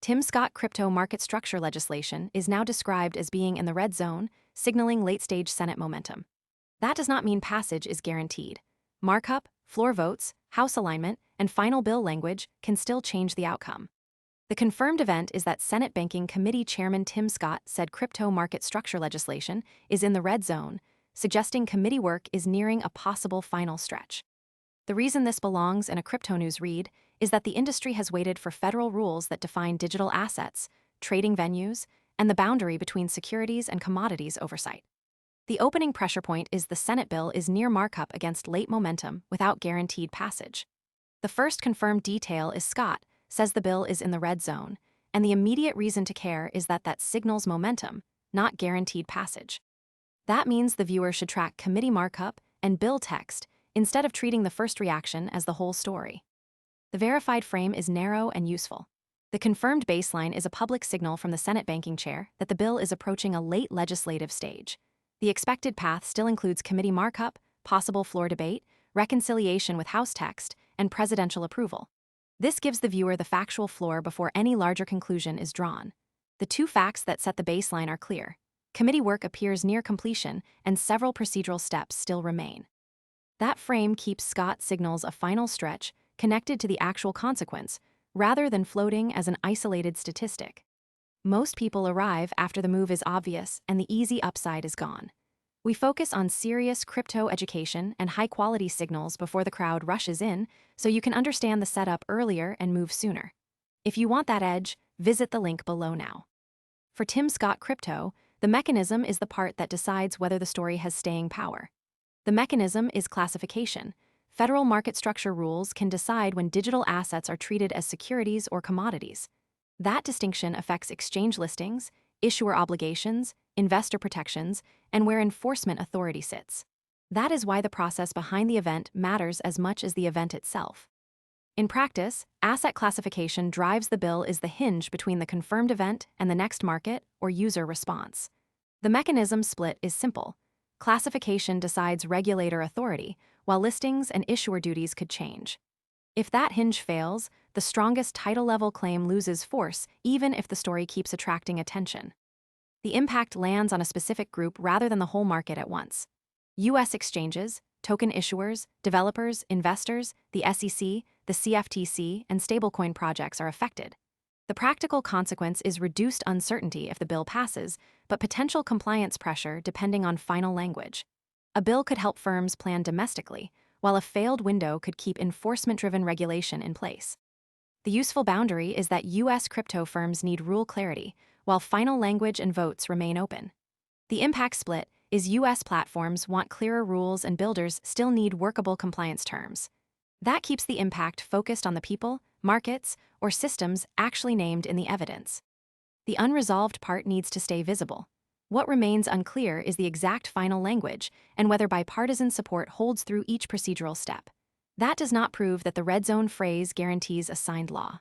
Tim Scott crypto market structure legislation is now described as being in the red zone, signaling late-stage Senate momentum. That does not mean passage is guaranteed. Markup, floor votes, House alignment, and final bill language can still change the outcome. The confirmed event is that Senate Banking Committee Chairman Tim Scott said crypto market structure legislation is in the red zone, suggesting committee work is nearing a possible final stretch. The reason this belongs in a crypto news read is that the industry has waited for federal rules that define digital assets, trading venues, and the boundary between securities and commodities oversight. The opening pressure point is the Senate bill is near markup against late momentum without guaranteed passage. The first confirmed detail is Scott says the bill is in the red zone, and the immediate reason to care is that signals momentum, not guaranteed passage. That means the viewer should track committee markup and bill text instead of treating the first reaction as the whole story. The verified frame is narrow and useful. The confirmed baseline is a public signal from the Senate banking chair that the bill is approaching a late legislative stage. The expected path still includes committee markup, possible floor debate, reconciliation with House text, and presidential approval. This gives the viewer the factual floor before any larger conclusion is drawn. The two facts that set the baseline are clear. Committee work appears near completion, and several procedural steps still remain. That frame keeps Scott signals a final stretch connected to the actual consequence, rather than floating as an isolated statistic. Most people arrive after the move is obvious and the easy upside is gone. We focus on serious crypto education and high-quality signals before the crowd rushes in, so you can understand the setup earlier and move sooner. If you want that edge, visit the link below now. For Tim Scott Crypto, the mechanism is the part that decides whether the story has staying power. The mechanism is classification. Federal market structure rules can decide when digital assets are treated as securities or commodities. That distinction affects exchange listings, issuer obligations, investor protections, and where enforcement authority sits. That is why the process behind the event matters as much as the event itself. In practice, asset classification drives the bill is the hinge between the confirmed event and the next market or user response. The mechanism split is simple. Classification decides regulator authority, while listings and issuer duties could change. If that hinge fails, the strongest title-level claim loses force even if the story keeps attracting attention. The impact lands on a specific group rather than the whole market at once. U.S. exchanges, token issuers, developers, investors, the SEC, the CFTC, and stablecoin projects are affected. The practical consequence is reduced uncertainty if the bill passes, but potential compliance pressure depending on final language. A bill could help firms plan domestically, while a failed window could keep enforcement-driven regulation in place. The useful boundary is that U.S. crypto firms need rule clarity, while final language and votes remain open. The impact split is U.S. platforms want clearer rules and builders still need workable compliance terms. That keeps the impact focused on the people, markets, or systems actually named in the evidence. The unresolved part needs to stay visible. What remains unclear is the exact final language and whether bipartisan support holds through each procedural step. That does not prove that the red zone phrase guarantees a signed law.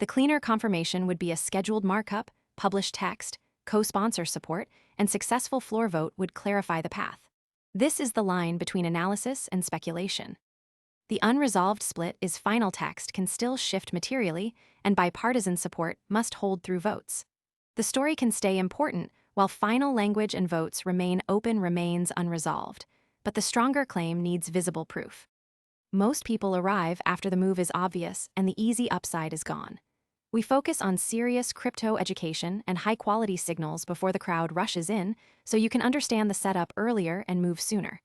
The cleaner confirmation would be a scheduled markup, published text, co-sponsor support, and successful floor vote would clarify the path. This is the line between analysis and speculation. The unresolved split is final text can still shift materially, and bipartisan support must hold through votes. The story can stay important while final language and votes remain open remains unresolved, but the stronger claim needs visible proof. Most people arrive after the move is obvious and the easy upside is gone. We focus on serious crypto education and high-quality signals before the crowd rushes in, so you can understand the setup earlier and move sooner.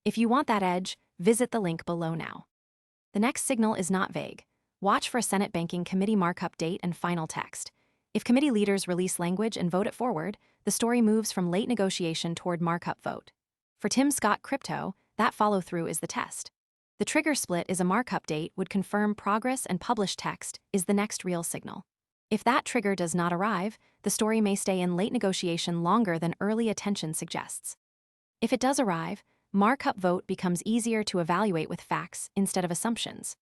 If you want that edge, visit the link below now. The next signal is not vague. Watch for a Senate Banking Committee markup date and final text. If committee leaders release language and vote it forward, the story moves from late negotiation toward markup vote. For Tim Scott Crypto, that follow-through is the test. The trigger split is a markup date would confirm progress and published text is the next real signal. If that trigger does not arrive, the story may stay in late negotiation longer than early attention suggests. If it does arrive, markup vote becomes easier to evaluate with facts instead of assumptions.